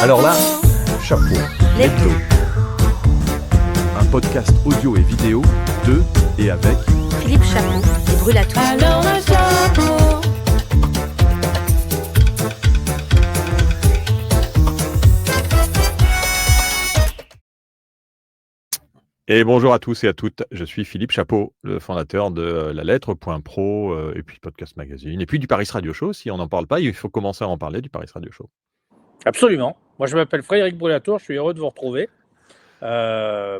Alors là, chapeau, l'hebdo. Un podcast audio et vidéo de et avec Philippe Chapeau et Brûle-à-Tout. Alors là, chapeau. Et bonjour à tous et à toutes, je suis Philippe Chapeau, le fondateur de La Lettre.pro et puis Podcast Magazine et puis du Paris Radio Show. Si on n'en parle pas, il faut commencer à en parler du Paris Radio Show. Absolument. Moi, je m'appelle Frédéric Brûle-à-Tour, je suis heureux de vous retrouver. Voilà.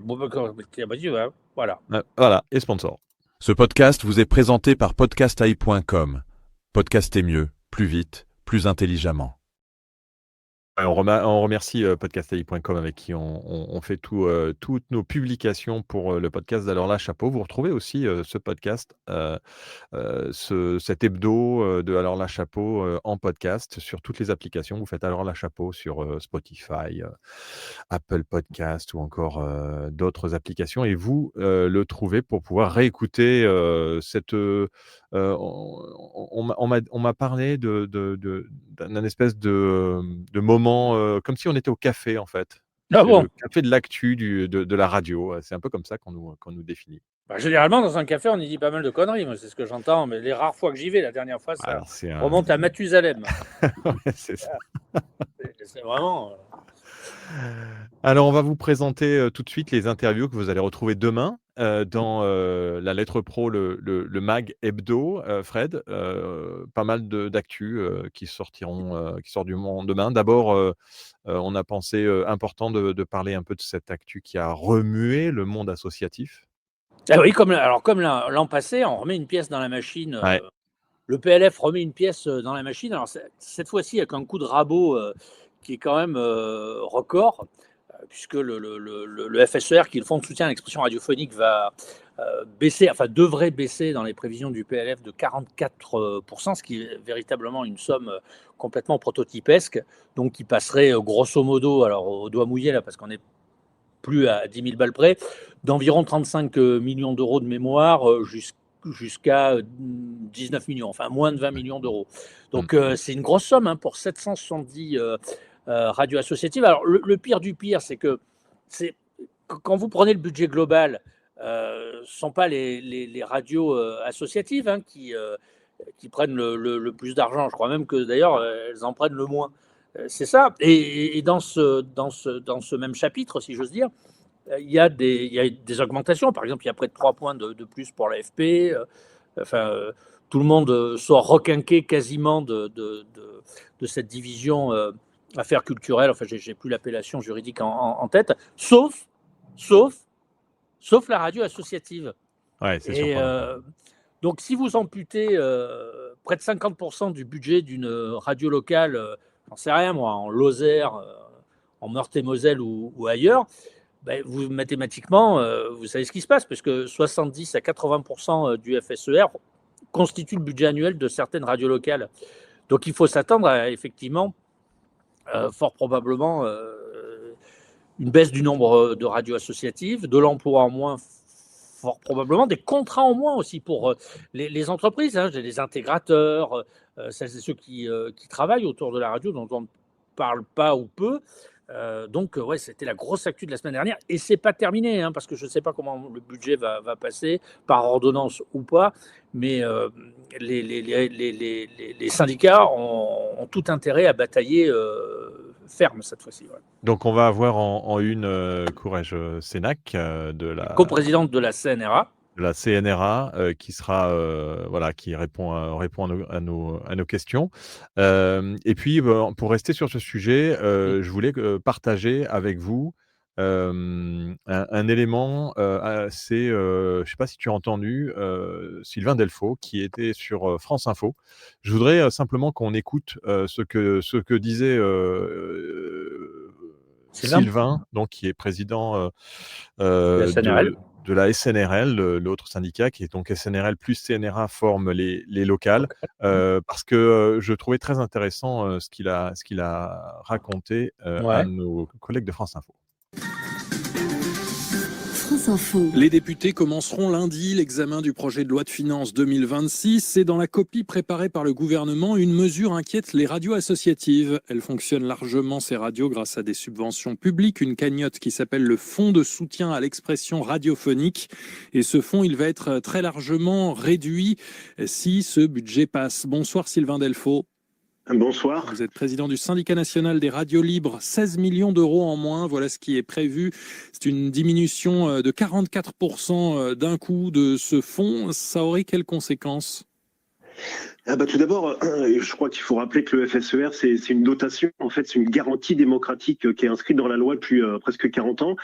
Voilà, et sponsor. Ce podcast vous est présenté par podcastai.com. Podcastez mieux, plus vite, plus intelligemment. On remercie podcastai.com avec qui on fait toutes nos publications pour le podcast d'Alors là, chapeau. Vous retrouvez aussi ce podcast, cet hebdo de Alors là, chapeau en podcast sur toutes les applications. Vous faites Alors là, chapeau sur Spotify, Apple Podcast ou encore d'autres applications. Et vous le trouvez pour pouvoir réécouter cette... on m'a parlé d'un espèce de moment comme si on était au café en fait. Ah bon? Le café de l'actu de la radio. C'est un peu comme ça qu'on nous définit. Bah, généralement, dans un café, on y dit pas mal de conneries. Moi, c'est ce que j'entends. Mais les rares fois que j'y vais, la dernière fois, ça remonte à Mathusalem. Ouais, c'est ça. C'est vraiment... Alors, on va vous présenter tout de suite les interviews que vous allez retrouver demain dans La Lettre Pro, le mag hebdo. Fred, pas mal d'actu qui sortent du monde demain. D'abord, on a pensé important de parler un peu de cette actu qui a remué le monde associatif. Ah oui, comme l'an passé, on remet une pièce dans la machine. Ouais. Le PLF remet une pièce dans la machine. Alors, cette fois-ci, avec un coup de rabot qui est quand même record, puisque le FSER, qui est le Fonds de soutien à l'expression radiophonique, va devrait baisser dans les prévisions du PLF de 44%, ce qui est véritablement une somme complètement prototypesque, donc qui passerait grosso modo, alors au doigt mouillé là, parce qu'on n'est plus à 10 000 balles près, d'environ 35 millions d'euros de mémoire jusqu'à 19 millions, enfin moins de 20 millions d'euros. Donc c'est une grosse somme pour 770 radios associatives. Alors le pire du pire, c'est que quand vous prenez le budget global, ce ne sont pas les radios associatives qui prennent le plus d'argent. Je crois même que d'ailleurs elles en prennent le moins. C'est ça. Et dans ce même chapitre, si j'ose dire, il y a des augmentations. Par exemple, il y a près de 3 points de plus pour l'AFP. Tout le monde sort requinqué quasiment de cette division affaires culturelles. Enfin, j'ai plus l'appellation juridique en tête, sauf la radio associative. Ouais, c'est surprenant. Donc, si vous amputez près de 50% du budget d'une radio locale, j'en sais rien moi, en Lozère, en Meurthe-et-Moselle ou ailleurs, vous mathématiquement, vous savez ce qui se passe, parce que 70 à 80% du FSER constitue le budget annuel de certaines radios locales. Donc, il faut s'attendre à effectivement, fort probablement, une baisse du nombre de radios associatives, de l'emploi en moins, fort probablement, des contrats en moins aussi pour les entreprises, les intégrateurs, celles et ceux qui travaillent autour de la radio, dont on ne parle pas ou peu. Donc, c'était la grosse actu de la semaine dernière. Et c'est pas terminé, parce que je ne sais pas comment le budget va passer, par ordonnance ou pas. Mais les syndicats ont tout intérêt à batailler ferme cette fois-ci. Ouais. Donc, on va avoir en une Courrèges Sénac, coprésidente de la CNRA. De la CNRA, qui sera qui répond à nos questions. Et puis, pour rester sur ce sujet, je voulais partager avec vous un élément. C'est, je ne sais pas si tu as entendu Sylvain Delfaux, qui était sur France Info. Je voudrais simplement qu'on écoute ce que disait Sylvain, donc qui est président de la SNRL, l'autre syndicat qui est donc SNRL plus CNRA forme les locales, parce que je trouvais très intéressant ce qu'il a raconté à nos collègues de France Info. France France Info. Les députés commenceront lundi l'examen du projet de loi de finances 2026 et dans la copie préparée par le gouvernement, une mesure inquiète les radios associatives. Elles fonctionnent largement, ces radios, grâce à des subventions publiques, une cagnotte qui s'appelle le Fonds de soutien à l'expression radiophonique. Et ce fonds, il va être très largement réduit si ce budget passe. Bonsoir Sylvain Delfaux. Bonsoir. Vous êtes président du syndicat national des radios libres. 16 millions d'euros en moins, voilà ce qui est prévu. C'est une diminution de 44% d'un coup de ce fonds. Ça aurait quelles conséquences ? Tout d'abord, je crois qu'il faut rappeler que le FSER, c'est une dotation, en fait, c'est une garantie démocratique qui est inscrite dans la loi depuis presque 40 ans.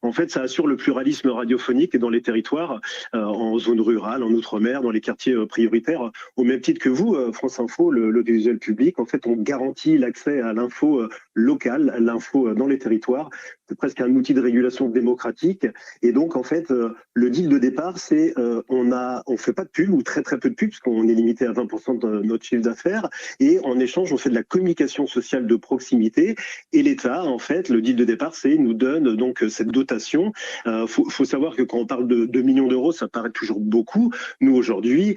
En fait, ça assure le pluralisme radiophonique dans les territoires, en zone rurale, en outre-mer, dans les quartiers prioritaires. Au même titre que vous, France Info, l'audiovisuel public, en fait, on garantit l'accès à l'info locale, à l'info dans les territoires. C'est presque un outil de régulation démocratique. Et donc, en fait, le deal de départ, c'est on fait pas de pub ou très très peu de pub, puisqu'on est limité à 20% de notre chiffre d'affaires. Et en échange, on fait de la communication sociale de proximité. Et l'État, en fait, le deal de départ, c'est nous donne donc cette dotation. Faut savoir que quand on parle de 2 millions d'euros, ça paraît toujours beaucoup. Nous, aujourd'hui,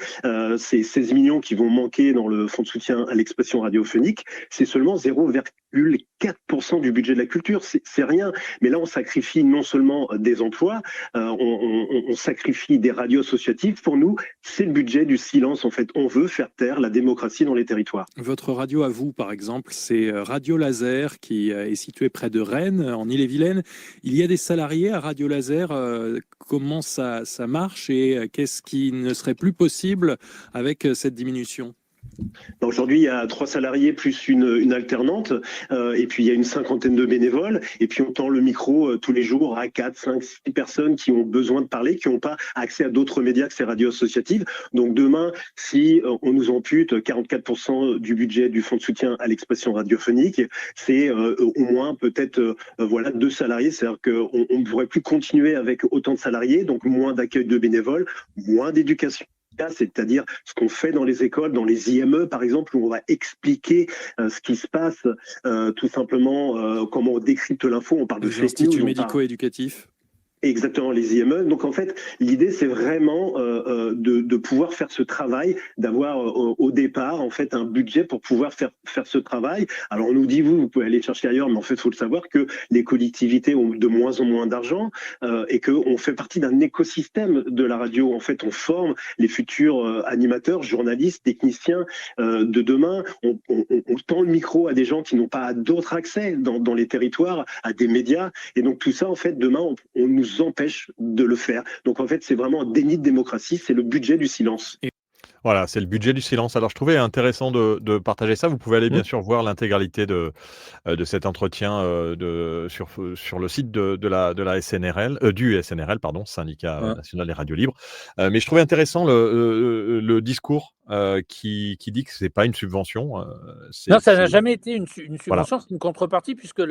ces 16 millions qui vont manquer dans le fonds de soutien à l'expression radiophonique, c'est seulement 0,4% du budget de la culture. C'est rien. Mais là, on sacrifie non seulement des emplois, on sacrifie des radios associatives. Pour nous, c'est le budget du silence. En fait, on veut faire taire la démocratie dans les territoires. Votre radio à vous, par exemple, c'est Radio Laser qui est située près de Rennes, en Ille-et-Vilaine. Il y a des salariés à Radio Laser. Comment ça marche et qu'est-ce qui ne serait plus possible avec cette diminution ? Aujourd'hui, il y a 3 salariés plus une alternante, et puis il y a une 50aine de bénévoles, et puis on tend le micro tous les jours à 4, 5, 6 personnes qui ont besoin de parler, qui n'ont pas accès à d'autres médias que ces radios associatives. Donc demain, si on nous ampute 44% du budget du fonds de soutien à l'expression radiophonique, c'est au moins peut-être 2 salariés, c'est-à-dire qu'on ne pourrait plus continuer avec autant de salariés, donc moins d'accueil de bénévoles, moins d'éducation. C'est-à-dire ce qu'on fait dans les écoles, dans les IME par exemple, où on va expliquer ce qui se passe, tout simplement comment on décrypte l'info, on parle de les instituts médico-éducatifs. Exactement, les IME. Donc en fait, l'idée c'est vraiment de pouvoir faire ce travail, d'avoir au départ en fait un budget pour pouvoir faire ce travail. Alors on nous dit vous pouvez aller chercher ailleurs, mais en fait il faut le savoir que les collectivités ont de moins en moins d'argent et qu'on fait partie d'un écosystème de la radio. En fait, on forme les futurs animateurs, journalistes, techniciens de demain. On tend le micro à des gens qui n'ont pas d'autres accès dans les territoires, à des médias. Et donc tout ça en fait demain on nous empêche de le faire. Donc en fait, c'est vraiment un déni de démocratie, c'est le budget du silence. Voilà, c'est le budget du silence. Alors je trouvais intéressant de partager ça. Vous pouvez aller bien sûr voir l'intégralité de cet entretien sur le site de la SNRL, du SNRL, pardon, Syndicat National des Radios Libres. Mais je trouvais intéressant le discours qui dit que c'est pas une subvention. Non, ça n'a jamais été une subvention, Voilà. c'est une contrepartie, puisque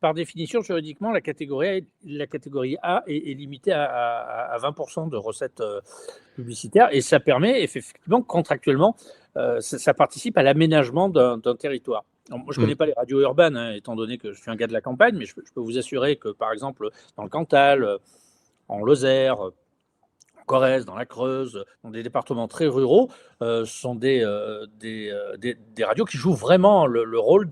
par définition, juridiquement, la catégorie A est limitée à 20% de recettes publicitaires, et ça permet effectivement, contractuellement, ça participe à l'aménagement d'un territoire. Alors, moi, je ne connais pas les radios urbaines, étant donné que je suis un gars de la campagne, mais je peux vous assurer que, par exemple, dans le Cantal, en Lozère, Corrèze, dans la Creuse, dans des départements très ruraux, sont des radios qui jouent vraiment le rôle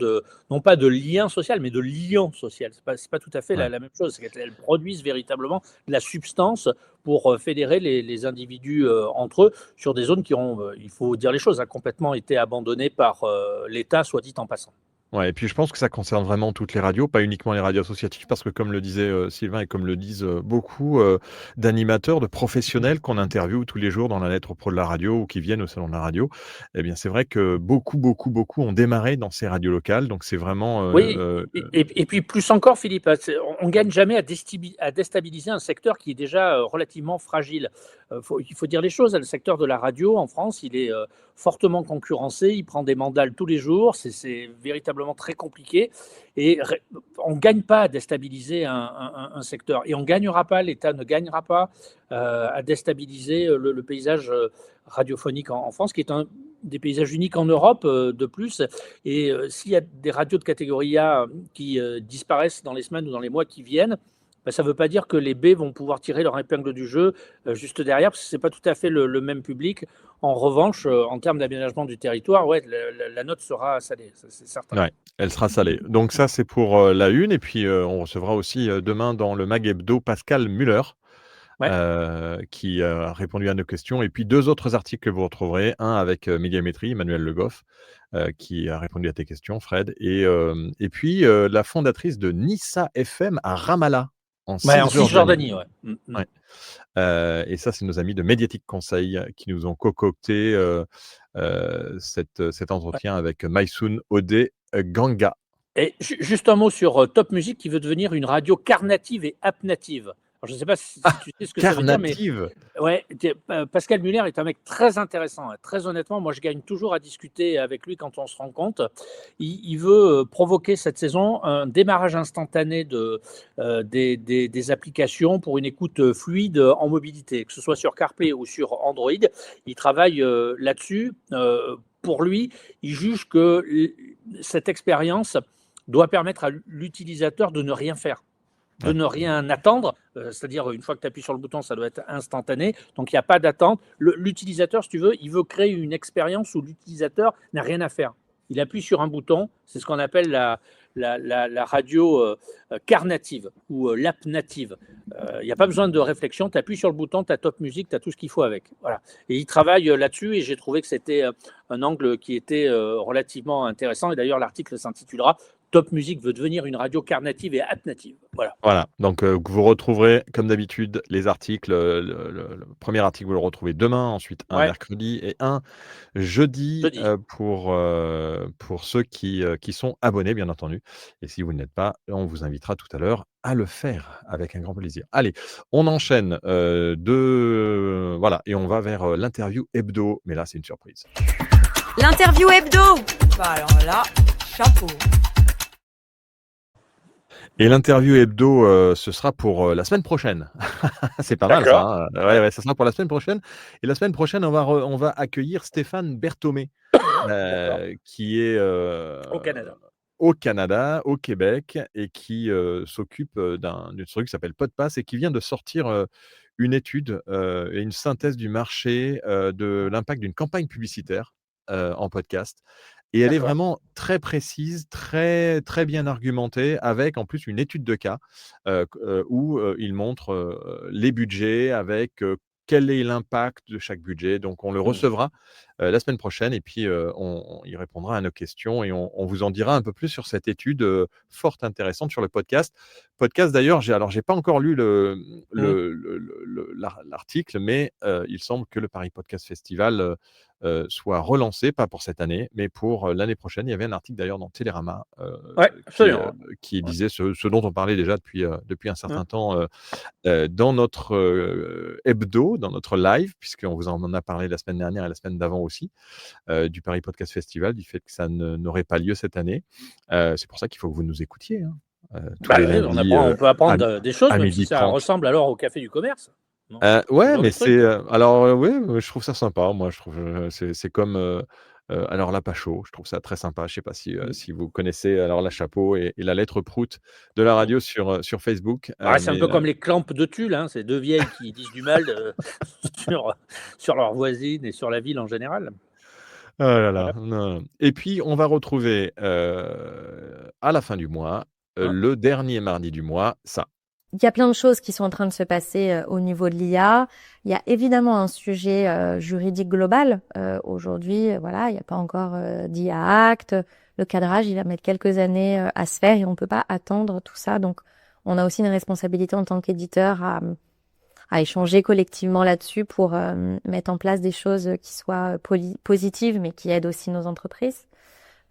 non pas de lien social, mais de liant social. C'est pas tout à fait la même chose. C'est qu'elles produisent véritablement de la substance pour fédérer les individus entre eux sur des zones qui ont, il faut dire les choses, complètement été abandonnées par l'État, soit dit en passant. Ouais, et puis je pense que ça concerne vraiment toutes les radios, pas uniquement les radios associatives, parce que comme le disait Sylvain et comme le disent beaucoup d'animateurs, de professionnels qu'on interviewe tous les jours dans la lettre pro de la radio ou qui viennent au salon de la radio, eh bien c'est vrai que beaucoup ont démarré dans ces radios locales, donc c'est vraiment... Oui, et puis plus encore, Philippe, on ne gagne jamais à déstabiliser un secteur qui est déjà relativement fragile. Il faut dire les choses, le secteur de la radio en France, il est fortement concurrencé, il prend des mandales tous les jours, c'est véritablement très compliqué, et on ne gagne pas à déstabiliser un secteur, et on ne gagnera pas, l'État ne gagnera pas à déstabiliser le paysage radiophonique en France, qui est un des paysages uniques en Europe de plus, et s'il y a des radios de catégorie A qui disparaissent dans les semaines ou dans les mois qui viennent, ça ne veut pas dire que les B vont pouvoir tirer leur épingle du jeu juste derrière, parce que ce n'est pas tout à fait le même public. En revanche, en termes d'aménagement du territoire, ouais, la note sera salée, ça, c'est certain. Ouais, elle sera salée. Donc ça, c'est pour, la une et puis, on recevra aussi, demain dans le Mag Hebdo Pascal Muller, Ouais. qui a répondu à nos questions et puis 2 autres articles que vous retrouverez. Un avec, Médiamétrie, Emmanuel Le Goff, qui a répondu à tes questions, Fred et puis, la fondatrice de Nissa FM à Ramallah, en Ouais, en Cisjordanie. Cisjordanie, ouais. Ouais. Et ça, c'est nos amis de Médiatique Conseil qui nous ont concocté, cet Ouais. entretien avec Maysoun Odeh Ganga. Et juste un mot sur Top Music qui veut devenir une radio carnative et apnative. Alors, je ne sais pas si tu sais ce que ça veut dire, mais Carnative! ouais, Pascal Muller est un mec très intéressant. Très honnêtement, moi, je gagne toujours à discuter avec lui quand on se rencontre. Il veut provoquer cette saison un démarrage instantané des applications pour une écoute fluide en mobilité, que ce soit sur CarPlay ou sur Android. Il travaille là-dessus. Pour lui, il juge que cette expérience doit permettre à l'utilisateur de ne rien faire, de ne rien attendre, c'est-à-dire une fois que tu appuies sur le bouton, ça doit être instantané, donc il n'y a pas d'attente. L'utilisateur, si tu veux, il veut créer une expérience où l'utilisateur n'a rien à faire. Il appuie sur un bouton, c'est ce qu'on appelle la radio carnative ou l'app native. Il n'y a pas besoin de réflexion, tu appuies sur le bouton, tu as Top Music, tu as tout ce qu'il faut avec. Voilà. Et il travaille là-dessus et j'ai trouvé que c'était un angle qui était relativement intéressant. Et d'ailleurs, l'article s'intitulera Top Music veut devenir une radio carnative et app native. Voilà. Voilà, donc vous retrouverez comme d'habitude les articles, le premier article, vous le retrouvez demain, ensuite un Ouais, mercredi et un jeudi, jeudi. pour ceux qui sont abonnés, bien entendu et si vous ne l'êtes pas, on vous invitera tout à l'heure à le faire avec un grand plaisir. Allez, on enchaîne, voilà et on va vers, l'interview hebdo, mais là, c'est une surprise. L'interview hebdo. Bah alors là, chapeau. Et l'interview hebdo, ce sera pour, la semaine prochaine. C'est pas mal ça, D'accord. hein? Ouais, ça sera pour la semaine prochaine et la semaine prochaine, on va accueillir Stéphane Berthomé, D'accord. qui est, Au Canada. au Canada, au Québec et qui, s'occupe, d'une truc qui s'appelle PodPass et qui vient de sortir, une étude, et une synthèse du marché, de l'impact d'une campagne publicitaire, en podcast et elle est D'accord. vraiment très précise, très, très bien argumentée avec en plus une étude de cas, où, il montre, les budgets avec, quel est l'impact de chaque budget. Donc on le recevra, la semaine prochaine et puis, il répondra à nos questions et on vous en dira un peu plus sur cette étude, fort intéressante sur le podcast. Podcast d'ailleurs, j'ai pas encore lu l'article, mais, il semble que le Paris Podcast Festival, soit relancé, pas pour cette année, mais pour, l'année prochaine. Il y avait un article d'ailleurs dans Télérama, Ouais, absolument. qui Ouais. disait ce dont on parlait déjà depuis un Hein. certain temps, dans notre, hebdo, dans notre live, puisqu'on vous en a parlé la semaine dernière et la semaine d'avant aussi, du Paris Podcast Festival, du fait que ça n'aurait pas lieu cette année. C'est pour ça qu'il faut que vous nous écoutiez, hein, tous Bah les oui, lundis, on peut apprendre des choses, à même si ça 12h30. ressemble alors au café du commerce. Non? Ce Ouais, genre mais de truc. c'est, alors, oui, je trouve ça sympa. Moi, je trouve, c'est comme, alors la Pacho, je trouve ça très sympa. Je sais pas Mm. si vous connaissez alors la Chapeau et la lettre prout de la radio sur Facebook, Ah, c'est un mais peu comme les clampes de Tulle, hein, c'est deux vieilles qui disent du mal sur leur voisine et sur la ville en général. oh là là, Voilà. non. Et puis on va retrouver, à la fin du mois, Hein. le dernier mardi du mois, ça. Il y a plein de choses qui sont en train de se passer au niveau de l'IA. Il y a évidemment un sujet juridique global. Aujourd'hui, voilà, il n'y a pas encore d'IA Act. Le cadrage, il va mettre quelques années à se faire et on ne peut pas attendre tout ça. Donc, on a aussi une responsabilité en tant qu'éditeur à échanger collectivement là-dessus pour mettre en place des choses qui soient positives, mais qui aident aussi nos entreprises.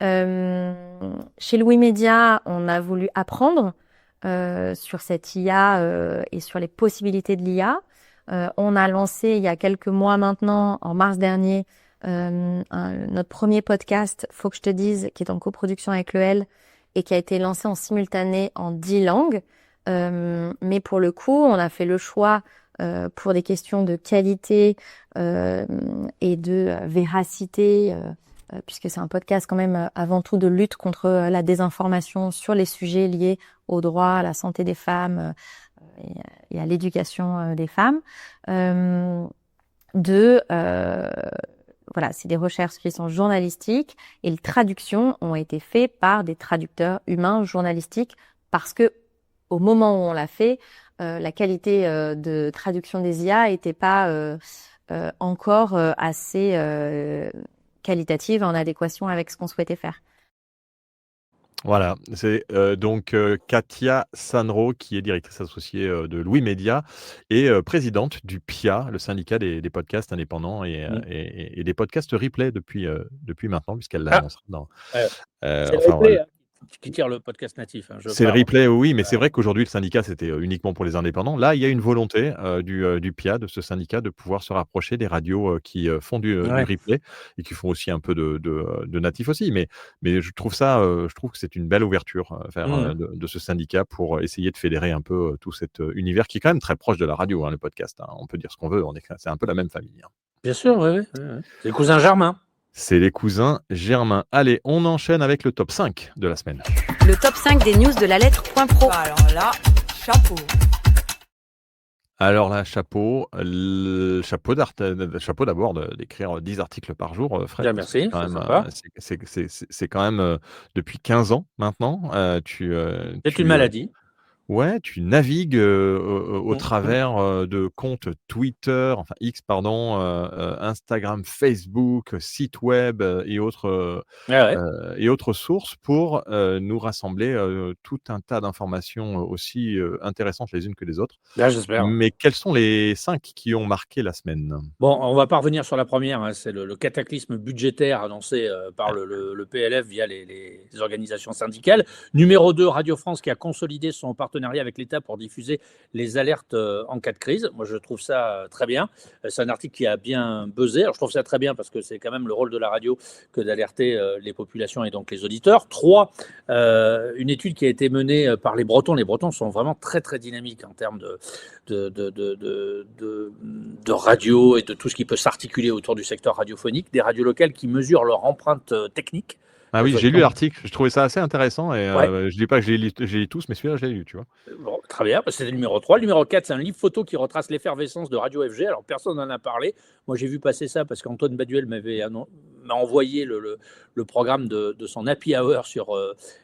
Chez Louis Média, on a voulu apprendre sur cette IA et sur les possibilités de l'IA. On a lancé il y a quelques mois maintenant, en mars dernier, notre premier podcast, Faut que je te dise, qui est en coproduction avec l'EL et qui a été lancé en simultané en 10 langues. Mais pour le coup, on a fait le choix pour des questions de qualité et de véracité, puisque c'est un podcast quand même avant tout de lutte contre la désinformation sur les sujets liés au droit, à la santé des femmes, et à l'éducation des femmes. Voilà, c'est des recherches qui sont journalistiques et les traductions ont été faites par des traducteurs humains journalistiques parce que au moment où on l'a fait, la qualité de traduction des IA n'était pas encore assez qualitative en adéquation avec ce qu'on souhaitait faire. Voilà, c'est donc Katia Sanro qui est directrice associée de Louis Média et présidente du PIA, le syndicat des podcasts indépendants et des podcasts replay depuis maintenant, puisqu'elle l'annoncera dans. C'est le Enfin, replay voilà. qui tire le podcast natif. Je C'est le parle. replay, oui, mais c'est vrai qu'aujourd'hui, le syndicat, c'était uniquement pour les indépendants. Là, il y a une volonté du PIA, de ce syndicat, de pouvoir se rapprocher des radios qui font du replay et qui font aussi un peu de natif aussi. Mais je trouve que c'est une belle ouverture de ce syndicat pour essayer de fédérer un peu tout cet univers qui est quand même très proche de la radio, le podcast. On peut dire ce qu'on veut, c'est un peu la même famille. Bien sûr, oui. C'est les cousins Germain. C'est les cousins Germain. Allez, on enchaîne avec le top 5 de la semaine. Le top 5 des news de la lettre point pro. Bah alors là, chapeau. Alors là, chapeau d'abord d'écrire 10 articles par jour, Fred. Bien, merci, Quand c'est même, sympa. c'est quand même depuis 15 ans maintenant. C'est une maladie. Ouais, tu navigues au travers de comptes Twitter, enfin X, pardon, Instagram, Facebook, sites web et autres sources pour nous rassembler tout un tas d'informations aussi intéressantes les unes que les autres. Là, j'espère. Mais quels sont les 5 qui ont marqué la semaine? Bon, on va pas revenir sur la première, c'est le cataclysme budgétaire annoncé par le PLF via les organisations syndicales. Numéro 2, Radio France qui a consolidé son partenariat avec l'État pour diffuser les alertes en cas de crise. Moi, je trouve ça très bien. C'est un article qui a bien buzzé. Alors, je trouve ça très bien parce que c'est quand même le rôle de la radio que d'alerter les populations et donc les auditeurs. 3, une étude qui a été menée par les Bretons. Les Bretons sont vraiment très, très dynamiques en termes de radio et de tout ce qui peut s'articuler autour du secteur radiophonique. Des radios locales qui mesurent leur empreinte technique. Ah oui, j'ai lu l'article, je trouvais ça assez intéressant et Ouais. je dis pas que j'ai lu tous, mais celui-là, je l'ai lu, tu vois? Bon, très bien, c'était le numéro 3. Le numéro 4, c'est un livre photo qui retrace l'effervescence de Radio FG. Alors, personne n'en a parlé. Moi, j'ai vu passer ça parce qu'Antoine Baduel m'a envoyé le programme de son happy hour sur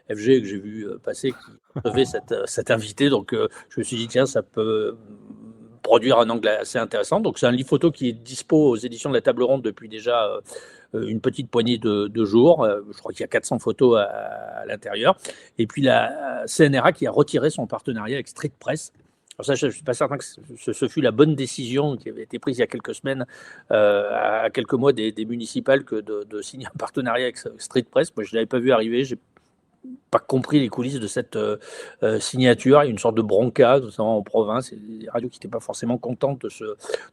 FG que j'ai vu passer, qui recevait cet invité. Donc, je me suis dit, tiens, ça peut produire un angle assez intéressant. Donc, c'est un livre photo qui est dispo aux éditions de la Table Ronde depuis déjà une petite poignée de jours. Je crois qu'il y a 400 photos à l'intérieur. Et puis la CNRA qui a retiré son partenariat avec Street Press. Alors ça, je ne suis pas certain que ce fut la bonne décision qui avait été prise il y a quelques semaines, à quelques mois des municipales, que de signer un partenariat avec Street Press. Moi, je ne l'avais pas vu arriver. Je n'ai pas compris les coulisses de cette signature. Il y a une sorte de bronca, notamment en province. Et des radios qui n'étaient pas forcément contentes de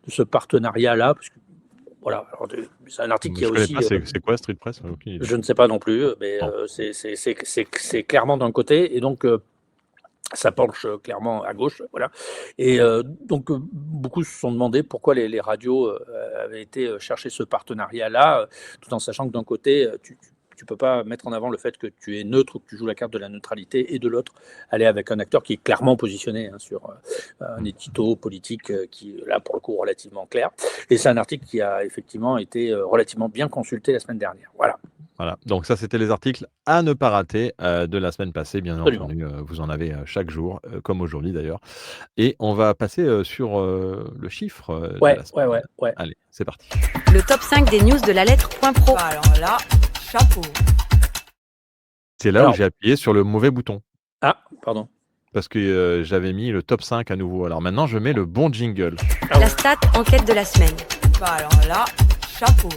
ce partenariat-là, parce que voilà, c'est un article qui a aussi. C'est quoi Street Press? Je ne sais pas non plus, mais c'est clairement d'un côté, et donc ça penche clairement à gauche, voilà. Et donc beaucoup se sont demandé pourquoi les radios avaient été chercher ce partenariat-là, tout en sachant que d'un côté, tu peux pas mettre en avant le fait que tu es neutre ou que tu joues la carte de la neutralité, et de l'autre, aller avec un acteur qui est clairement positionné sur un édito politique qui est là pour le coup relativement clair. Et c'est un article qui a effectivement été relativement bien consulté la semaine dernière. Voilà. Voilà, donc ça c'était les articles à ne pas rater de la semaine passée, bien Absolument. entendu, vous en avez chaque jour, comme aujourd'hui d'ailleurs. Et on va passer sur le chiffre de la semaine. Ouais. Allez, c'est parti. Le top 5 des news de la lettre point pro. Bah alors là, chapeau. C'est là Alors. où j'ai appuyé sur le mauvais bouton, Ah, pardon. parce que j'avais mis le top 5 à nouveau. Alors maintenant, je mets le bon jingle. La stat enquête de la semaine. Bah alors là, chapeau.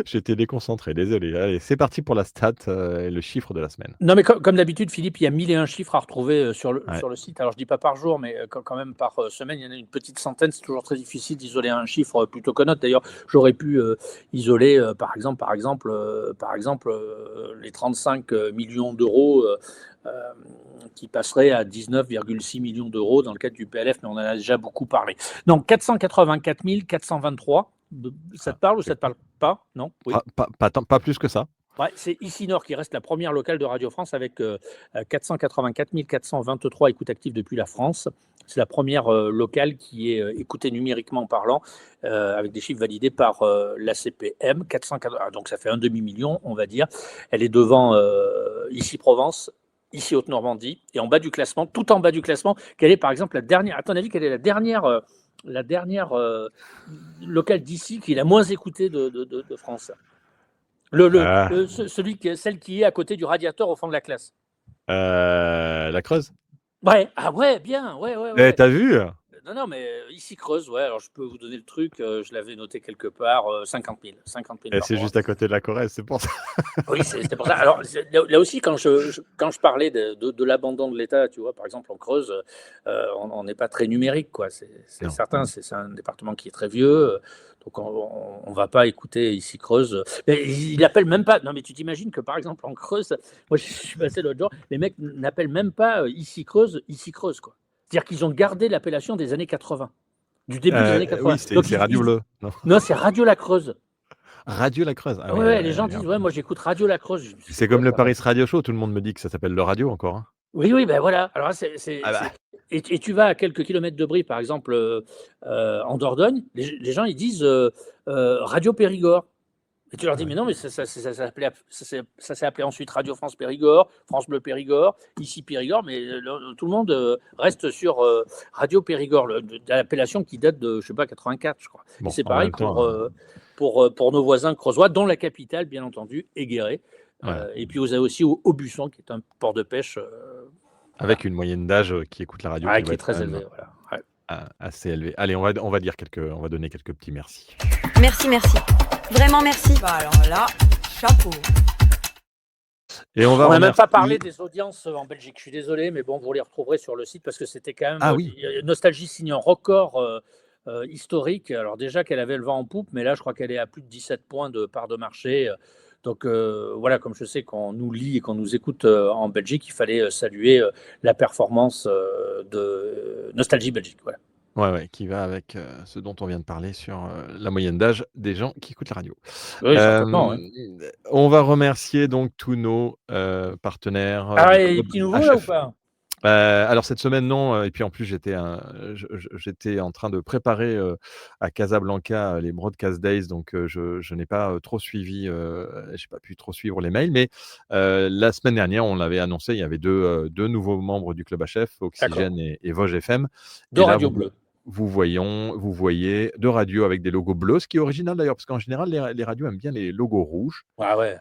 J'étais déconcentré, désolé. Allez, c'est parti pour la stat et le chiffre de la semaine. Non, mais comme d'habitude, Philippe, il y a 1001 chiffres à retrouver sur le site. Alors, je ne dis pas par jour, mais quand même par semaine, il y en a une petite centaine. C'est toujours très difficile d'isoler un chiffre plutôt qu'un autre. D'ailleurs, j'aurais pu isoler, par exemple, les 35 millions d'euros qui passeraient à 19,6 millions d'euros dans le cadre du PLF, mais on en a déjà beaucoup parlé. Donc, 484 423. Ça te parle ou ça ne te parle pas? Non? Oui. Pas plus que ça. Ouais, c'est Ici Nord qui reste la première locale de Radio France avec 484 423 écoutes actives depuis la France. C'est la première locale qui est écoutée numériquement parlant, avec des chiffres validés par l'ACPM. 480, donc ça fait un demi-million, on va dire. Elle est devant Ici Provence, Ici Haute-Normandie, et en bas du classement, tout en bas du classement, quelle est par exemple la dernière, à ton avis, quelle est la dernière locale d'ici qui est la moins écoutée de France? Ah, Celle qui est à côté du radiateur au fond de la classe. la Creuse? Ouais, ah ouais, bien, ouais. T'as vu? Non, mais Ici Creuse, ouais, alors je peux vous donner le truc, je l'avais noté quelque part, 50 000 par C'est mois. juste à côté de la Corrèze, c'est pour ça. Oui, c'est pour ça. Alors, là aussi, quand je parlais de l'abandon de l'État, tu vois, par exemple, en Creuse, on n'est pas très numérique, quoi. C'est Non. certain, c'est un département qui est très vieux, donc on ne va pas écouter Ici Creuse. Mais il n'appelle même pas. Non, mais tu t'imagines que, par exemple, en Creuse, moi, je suis passé l'autre jour, les mecs n'appellent même pas Ici Creuse, quoi. C'est-à-dire qu'ils ont gardé l'appellation des années 80, du début des années 80. Oui, c'est Donc, Radio Bleu. Non. non, c'est Radio La Creuse. Radio La Creuse. Ah Ouais, les gens disent, ouais, moi j'écoute Radio La Creuse. Je me suis dit, C'est comme ouais, le ça va. Paris Radio Show, tout le monde me dit que ça s'appelle le radio encore. Hein. Oui, ben voilà. Alors là, Ah bah. Et tu vas à quelques kilomètres de Brie, par exemple, en Dordogne, les gens ils disent Radio Périgord. Et tu leur dis, mais non, mais ça s'est appelé ensuite Radio France Périgord, France Bleu Périgord, Ici Périgord, mais tout le monde reste sur Radio Périgord, l'appellation qui date de, je sais pas, 84, je crois. Bon, Et c'est en pareil même temps, pour nos voisins creusois, dont la capitale, bien entendu, est Guéret. ouais. Et puis vous avez aussi Aubusson, qui est un port de pêche Avec une moyenne d'âge qui écoute la radio qui qui va est être très quand même, élevée. Voilà. Ouais. assez élevée. Allez, on va donner quelques petits merci. Merci. Vraiment merci. Bah alors là, chapeau. Et on va On n'a même remercier- pas parlé des audiences en Belgique. Je suis désolé, mais bon, vous les retrouverez sur le site parce que c'était quand même Ah oui. Nostalgie signe un record historique. Alors déjà qu'elle avait le vent en poupe, mais là, je crois qu'elle est à plus de 17 points de part de marché. Donc voilà, comme je sais qu'on nous lit et qu'on nous écoute en Belgique, il fallait saluer la performance de Nostalgie Belgique. Voilà. Ouais, qui va avec ce dont on vient de parler sur la moyenne d'âge des gens qui écoutent la radio. Oui, certainement. Ouais. On va remercier donc tous nos partenaires. Ah, du et des club petits nouveaux là ou HF. pas? Alors cette semaine non, et puis en plus j'étais en train de préparer à Casablanca les Broadcast Days, donc je n'ai pas trop suivi, j'ai pas pu trop suivre les mails, mais la semaine dernière on l'avait annoncé, il y avait deux nouveaux membres du club HF, Oxygène et Vosges FM. De Et là, Radio Bleu. vous voyez deux radios avec des logos bleus, ce qui est original d'ailleurs, parce qu'en général les radios aiment bien les logos rouges. Ah ouais.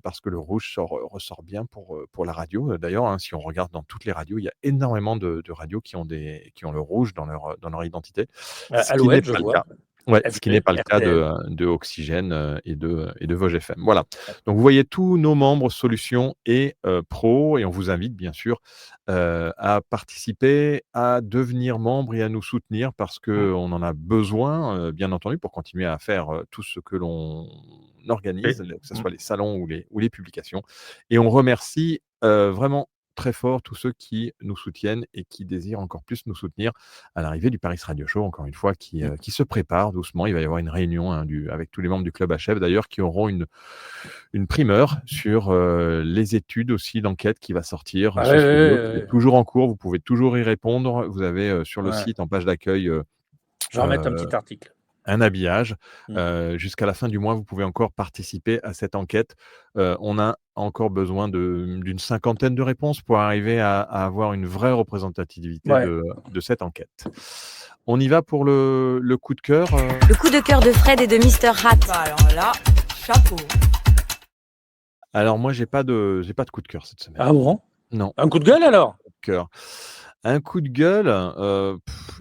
Parce que le rouge ressort bien pour la radio. D'ailleurs, hein, si on regarde dans toutes les radios, il y a énormément de radios qui ont le rouge dans leur identité. Ce qui n'est Alouette, je pas le vois. cas. Ouais, ce qui n'est pas le cas RTL. de Oxygène et de Vosges FM. Voilà. Donc vous voyez tous nos membres Solutions et Pro, et on vous invite bien sûr à participer, à devenir membre et à nous soutenir parce qu'on en a besoin, bien entendu, pour continuer à faire tout ce que l'on organise, que ce soit les salons ou les publications. Et on remercie vraiment très fort tous ceux qui nous soutiennent et qui désirent encore plus nous soutenir à l'arrivée du Paris Radio Show, encore une fois, qui se prépare doucement. Il va y avoir une réunion avec tous les membres du Club HF, d'ailleurs, qui auront une primeur sur les études aussi, l'enquête qui va sortir. C'est toujours en cours, vous pouvez toujours y répondre. Vous avez sur le site, en page d'accueil, je vais remettre un petit article. Un habillage. Jusqu'à la fin du mois, vous pouvez encore participer à cette enquête. On a encore besoin d'une cinquantaine de réponses pour arriver à avoir une vraie représentativité de cette enquête. On y va pour le coup de cœur. Le coup de cœur de Fred et de Mr. Hat. Bah alors là, chapeau. Alors moi, j'ai pas de coup de cœur cette semaine. Ah bon? Non. Un coup de gueule alors? Un coup de gueule,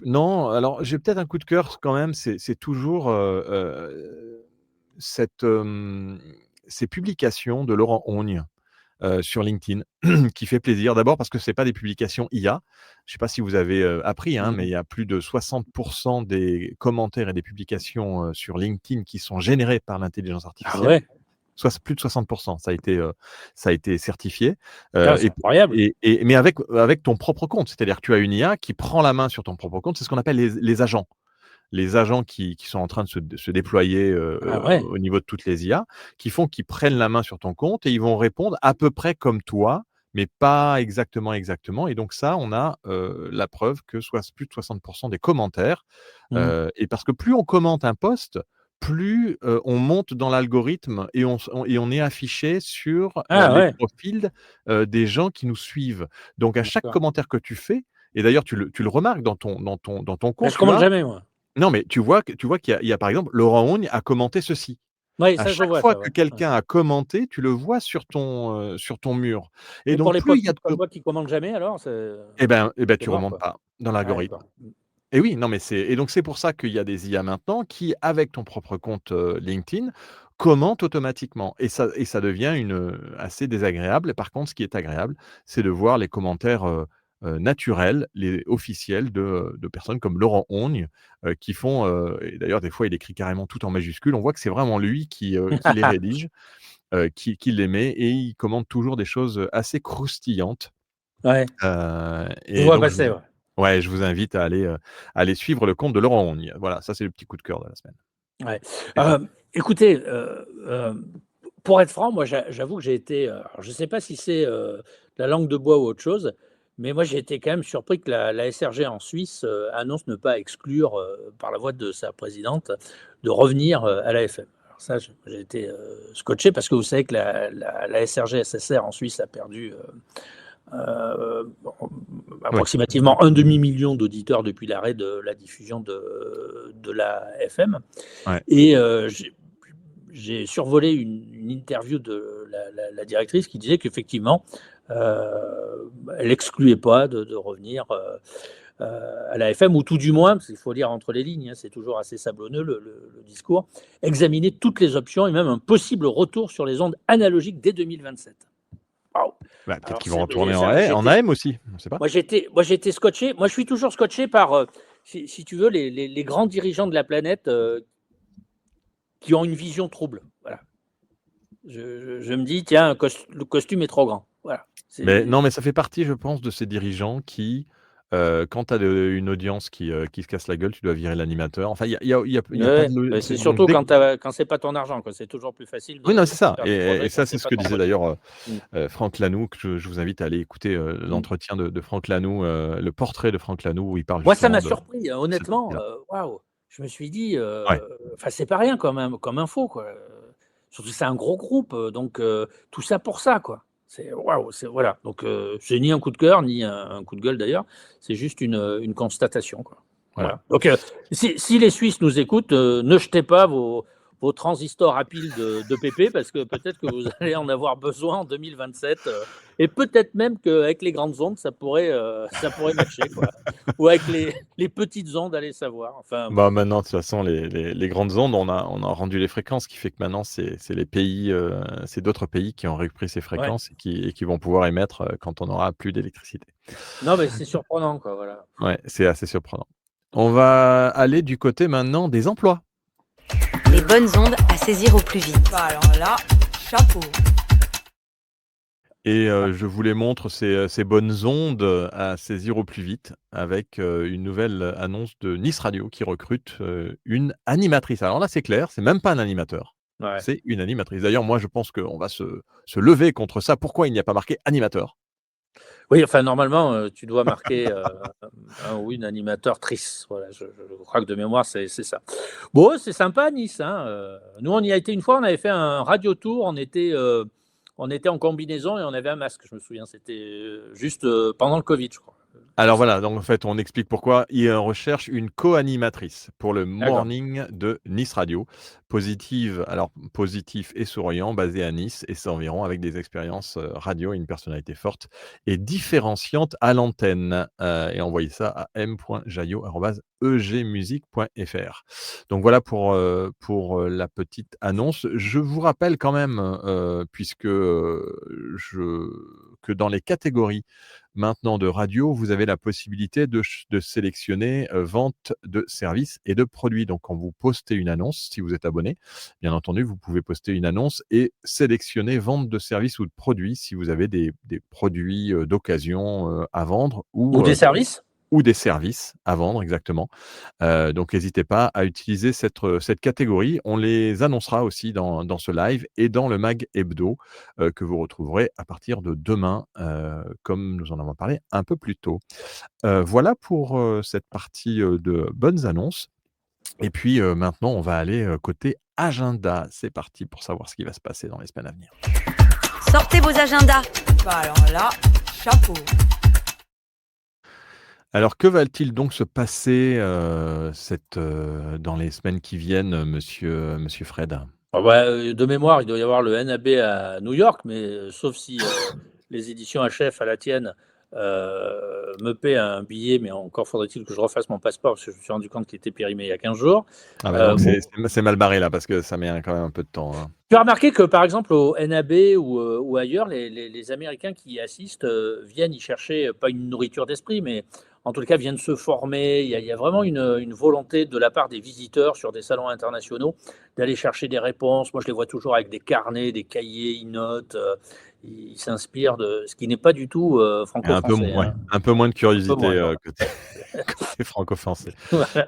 non. Alors, j'ai peut-être un coup de cœur quand même. C'est toujours ces publications de Laurent Ogne sur LinkedIn qui fait plaisir. D'abord parce que c'est pas des publications IA. Je sais pas si vous avez appris, mais il y a plus de 60% des commentaires et des publications sur LinkedIn qui sont générés par l'intelligence artificielle. Ah ouais. Plus de 60%, ça a été certifié. C'est incroyable. Mais avec ton propre compte, c'est-à-dire que tu as une IA qui prend la main sur ton propre compte, c'est ce qu'on appelle les agents. les agents qui sont en train de se déployer Ah ouais. au niveau de toutes les IA, qui font qu'ils prennent la main sur ton compte et ils vont répondre à peu près comme toi, mais pas exactement. Et donc ça, on a la preuve que plus de 60% des commentaires, et parce que plus on commente un post, plus on monte dans l'algorithme et on est affiché sur Ah les ouais. profils des gens qui nous suivent. Donc à chaque D'accord. commentaire que tu fais, et d'ailleurs tu le remarques dans ton Mais compte, je commande jamais, moi. non, mais tu vois qu'il y a par exemple Laurent Hogne a commenté ceci. Oui, À ça, je chaque vois fois ça, que ouais. Ouais. quelqu'un a commenté, tu le vois sur ton mur, et Et pour donc les plus pauvres il y a types de comme moi qui commandent jamais, alors, et ben c'est tu mort, remontes quoi. pas dans Ah, l'algorithme. d'accord. Et oui, non, mais c'est pour ça qu'il y a des IA maintenant qui, avec ton propre compte LinkedIn, commentent automatiquement, et ça devient assez désagréable. Et par contre, ce qui est agréable, c'est de voir les commentaires naturels, les officiels de personnes comme Laurent Hogne, qui font, et d'ailleurs des fois il écrit carrément tout en majuscule. On voit que c'est vraiment lui qui les rédige, qui les met, et il commente toujours des choses assez croustillantes. Ouais, je Et vois donc passer, ouais. je vous invite à aller suivre le compte de Laurent Hogne. Voilà, ça c'est le petit coup de cœur de la semaine. Ouais. Et toi? Écoutez, pour être franc, moi, j'avoue que j'ai été, alors je ne sais pas si c'est, la langue de bois ou autre chose, mais moi, j'ai été quand même surpris que la SRG en Suisse, annonce ne pas exclure, par la voix de sa présidente, de revenir, à la FM. Alors ça, j'ai été, scotché parce que vous savez que la SRG SSR en Suisse a perdu, bon, Oui. approximativement un demi-million d'auditeurs depuis l'arrêt de la diffusion de la FM. Ouais. Et j'ai survolé une interview de la directrice qui disait qu'effectivement, elle excluait pas de revenir à la FM, ou tout du moins, parce qu'il faut lire entre les lignes, hein, c'est toujours assez sablonneux le discours, examiner toutes les options et même un possible retour sur les ondes analogiques dès 2027. Waouh! Bah, peut-être Alors, qu'ils vont retourner ça, en AM aussi, on ne sait pas. moi, j'étais scotché. Moi, je suis toujours scotché par, si tu veux, les grands dirigeants de la planète qui ont une vision trouble. Voilà. Je me dis, tiens, le costume est trop grand. Voilà. Mais C'est non, mais ça fait partie, je pense, de ces dirigeants qui, quand tu as une audience qui se casse la gueule, tu dois virer l'animateur. Enfin, il y a pas ouais, de ouais, c'est c'est donc surtout dès que quand c'est pas ton argent, quoi. C'est toujours plus facile oui, non, de c'est ça, faire des et projets quand ça, c'est c'est ce pas que ton disait modèle. d'ailleurs Mm. Franck Lanoux, que je vous invite à aller écouter l'entretien de Franck Lanoux, le portrait de Franck Lanoux, où il parle Moi, ça justement m'a de surpris, cette honnêtement. partie-là. Waouh! Je me suis dit, Ouais. enfin, c'est pas rien quand même comme info, quoi. Surtout, c'est un gros groupe, donc tout ça pour ça, quoi. C'est waouh, c'est voilà. Donc c'est ni un coup de cœur, ni un coup de gueule d'ailleurs. C'est juste une constatation, quoi. Ouais. Voilà. Donc si les Suisses nous écoutent, ne jetez pas vos transistors à pile de PP, parce que peut-être que vous allez en avoir besoin en 2027, et peut-être même qu'avec les grandes ondes, ça pourrait matcher, quoi. Ou avec les petites ondes, allez savoir. Enfin bon. Bah, maintenant, de toute façon, les grandes ondes, on a rendu les fréquences, ce qui fait que maintenant, c'est les pays, c'est d'autres pays qui ont repris ces Ouais. fréquences et qui vont pouvoir émettre quand on aura plus d'électricité. Non, mais c'est surprenant, quoi, voilà. Ouais, c'est assez surprenant. On va aller du côté maintenant des emplois. Les bonnes ondes à saisir au plus vite. Bah alors là, chapeau. Et je vous les montre, ces bonnes ondes à saisir au plus vite, avec une nouvelle annonce de Nice Radio qui recrute une animatrice. Alors là, c'est clair, c'est même pas un animateur, Ouais. c'est une animatrice. D'ailleurs, moi, je pense qu'on va se lever contre ça. Pourquoi il n'y a pas marqué animateur? Oui, enfin, normalement, tu dois marquer un ou une animateur-trice. Voilà, je crois que de mémoire, c'est ça. Bon, c'est sympa, Nice, hein. Nous, on y a été une fois, on avait fait un radio tour, on était en combinaison et on avait un masque, je me souviens. C'était juste pendant le Covid, je crois. Alors voilà, donc en fait, on explique pourquoi. Il recherche une co-animatrice pour le D'accord. morning de Nice Radio. Positive, alors positif et souriant, basé à Nice et ses environs, avec des expériences radio et une personnalité forte et différenciante à l'antenne. Et envoyez ça à m.jaillot@egmusique.fr. Donc voilà pour la petite annonce. Je vous rappelle quand même, puisque que dans les catégories maintenant de radio, vous avez la possibilité de sélectionner vente de services et de produits. Donc, quand vous postez une annonce, si vous êtes abonné, bien entendu, vous pouvez poster une annonce et sélectionner vente de services ou de produits si vous avez des produits d'occasion à vendre Ou des services? ou des services à vendre exactement. Donc n'hésitez pas à utiliser cette catégorie. On les annoncera aussi dans ce live et dans le Mag Hebdo que vous retrouverez à partir de demain, comme nous en avons parlé un peu plus tôt. Voilà pour cette partie de bonnes annonces. Et puis maintenant, on va aller côté agenda. C'est parti pour savoir ce qui va se passer dans les semaines à venir. Sortez vos agendas. Bah alors là, chapeau. Alors, que va-t-il donc se passer dans les semaines qui viennent, monsieur Fred? Ah bah, de mémoire, il doit y avoir le NAB à New York, mais sauf si les éditions HF à la tienne me paient un billet, mais encore faudrait-il que je refasse mon passeport, parce que je me suis rendu compte qu'il était périmé il y a 15 jours. Ah bah donc Bon. c'est mal barré là, parce que ça met quand même un peu de temps, hein. Tu as remarqué que, par exemple, au NAB ou ailleurs, les Américains qui y assistent viennent y chercher, pas une nourriture d'esprit, mais en tout cas viennent se former. Il y a vraiment une volonté de la part des visiteurs sur des salons internationaux d'aller chercher des réponses. Moi, je les vois toujours avec des carnets, des cahiers, ils notent, ils s'inspirent de ce qui n'est pas du tout Et franco-français. un peu moins de curiosité moins, côté franco-français. Voilà.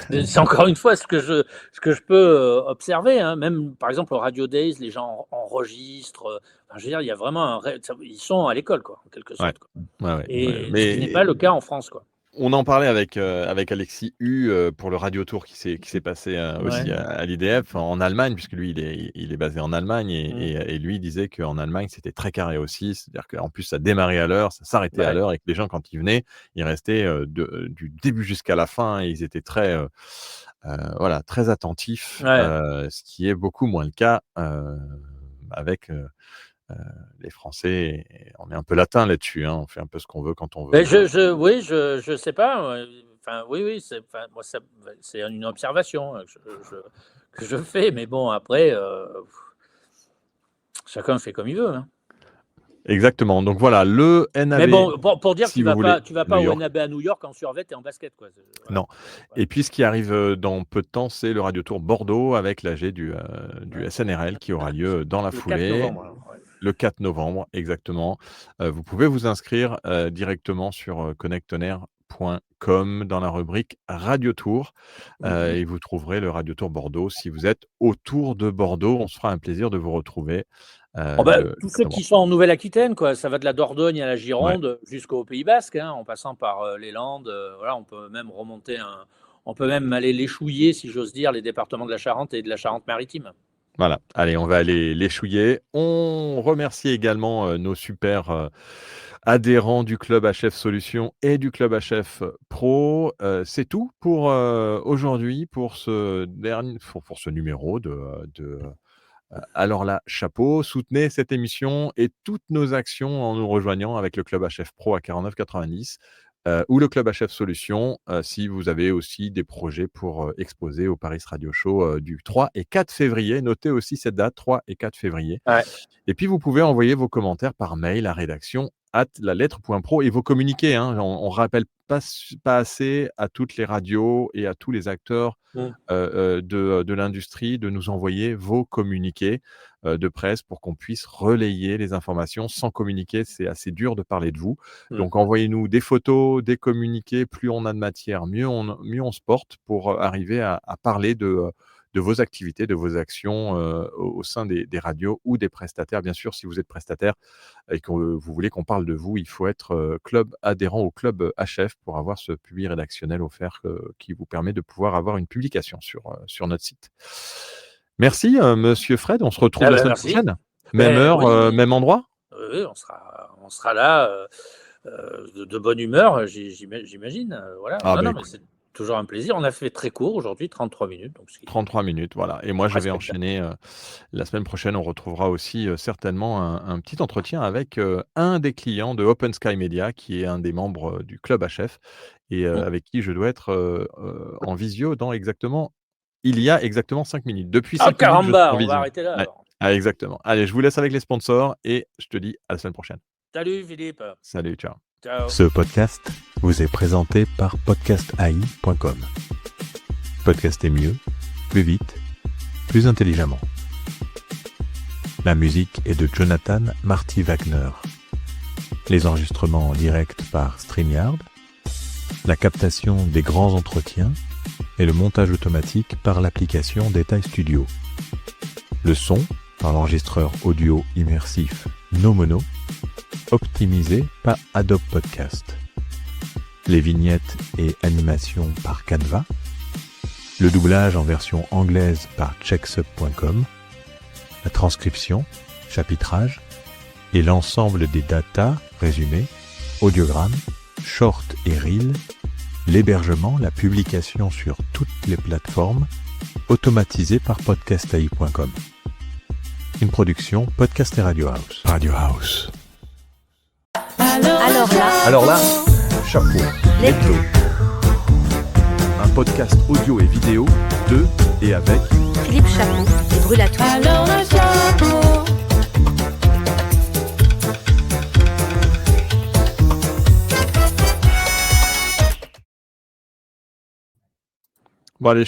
C'est encore une fois ce que je peux observer, hein. Même par exemple au Radio Days, les gens enregistrent. Enfin, je veux dire, il y a vraiment ils sont à l'école, quoi, en quelque sorte. Quoi. Ouais, Et ce mais qui n'est pas le cas en France, quoi. on en parlait avec Alexis Hu pour le Radio Tour qui s'est passé aussi à l'IDF en Allemagne, puisque lui il est basé en Allemagne et lui il disait qu'en Allemagne c'était très carré aussi, c'est-à-dire qu'en plus ça démarrait à l'heure, ça s'arrêtait à l'heure et que les gens quand ils venaient, ils restaient du début jusqu'à la fin et ils étaient très très attentifs, ce qui est beaucoup moins le cas avec les Français. On est un peu latin là-dessus, hein, on fait un peu ce qu'on veut quand on veut. Mais je sais pas. Enfin, oui, moi, c'est une observation que je fais, mais bon, après, chacun fait comme il veut. Hein. Exactement. Donc voilà, le NAB. Mais bon, pour dire si que tu vas pas New au York. NAB à New York en survêt et en basket, quoi. Voilà. Non. Et puis ce qui arrive dans peu de temps, c'est le Radio Tour Bordeaux avec l'AG du SNRL qui aura lieu dans la foulée. 4 novembre. Le 4 novembre, exactement. Vous pouvez vous inscrire directement sur connectonaire.com dans la rubrique Radio Tour et vous trouverez le Radio Tour Bordeaux. Si vous êtes autour de Bordeaux, on se fera un plaisir de vous retrouver. Tous ceux qui sont en Nouvelle-Aquitaine, quoi, ça va de la Dordogne à la Gironde jusqu'au Pays Basque, hein, en passant par les Landes. Voilà, on peut même on peut même aller l'échouiller, si j'ose dire, les départements de la Charente et de la Charente-Maritime. Voilà, allez, on va aller l'échouiller. On remercie également nos super adhérents du Club HF Solutions et du Club HF Pro. C'est tout pour aujourd'hui, pour ce numéro de Alors là, chapeau. Soutenez cette émission et toutes nos actions en nous rejoignant avec le Club HF Pro à 49,90 ou le Club HF Solutions si vous avez aussi des projets pour exposer au Paris Radio Show du 3 et 4 février. Notez aussi cette date, 3 et 4 février. Ouais. Et puis, vous pouvez envoyer vos commentaires par mail à rédaction@lalettre.pro et vos communiqués. Hein, on rappelle pas assez à toutes les radios et à tous les acteurs de l'industrie de nous envoyer vos communiqués de presse pour qu'on puisse relayer les informations. Sans communiquer, c'est assez dur de parler de vous. Donc, envoyez-nous des photos, des communiqués. Plus on a de matière, mieux on se porte pour arriver à parler de vos activités, de vos actions au sein des radios ou des prestataires. Bien sûr, si vous êtes prestataire et que vous voulez qu'on parle de vous, il faut être adhérent au Club HF pour avoir ce publi rédactionnel offert qui vous permet de pouvoir avoir une publication sur notre site. Merci, Monsieur Fred. On se retrouve la semaine prochaine. Même heure, même endroit. Oui, on sera là de bonne humeur, j'imagine. Voilà. Mais c'est toujours un plaisir. On a fait très court aujourd'hui, 33 minutes. Donc 33 minutes, voilà. Et moi, je vais enchaîner. La semaine prochaine, on retrouvera aussi certainement un petit entretien avec un des clients de Open Sky Media, qui est un des membres du Club HF, et avec qui je dois être en visio il y a exactement 5 minutes. Depuis 5 minutes, caramba, je suis en on va arrêter là. Alors. Ah, exactement. Allez, je vous laisse avec les sponsors et je te dis à la semaine prochaine. Salut Philippe. Salut, ciao. Ciao. Ce podcast vous est présenté par podcastai.com. Podcaster mieux, plus vite, plus intelligemment. La musique est de Jonathan Marty Wagner. Les enregistrements en direct par StreamYard. la captation des grands entretiens et le montage automatique par l'application Detail Studio. Le son par l'enregistreur audio immersif Nomono, optimisé par Adobe Podcast. Les vignettes et animations par Canva. Le doublage en version anglaise par checksub.com. La transcription, chapitrage et l'ensemble des datas, résumés, audiogrammes, short et reel, l'hébergement, la publication sur toutes les plateformes, automatisé par podcastai.com. Une production Podcast et Radio House. Radio House. Alors là, Chapeau. les Un podcast audio et vidéo de et avec Philippe Chapeau et Brûle-à-Tout. Alors le chapeau. Bon allez,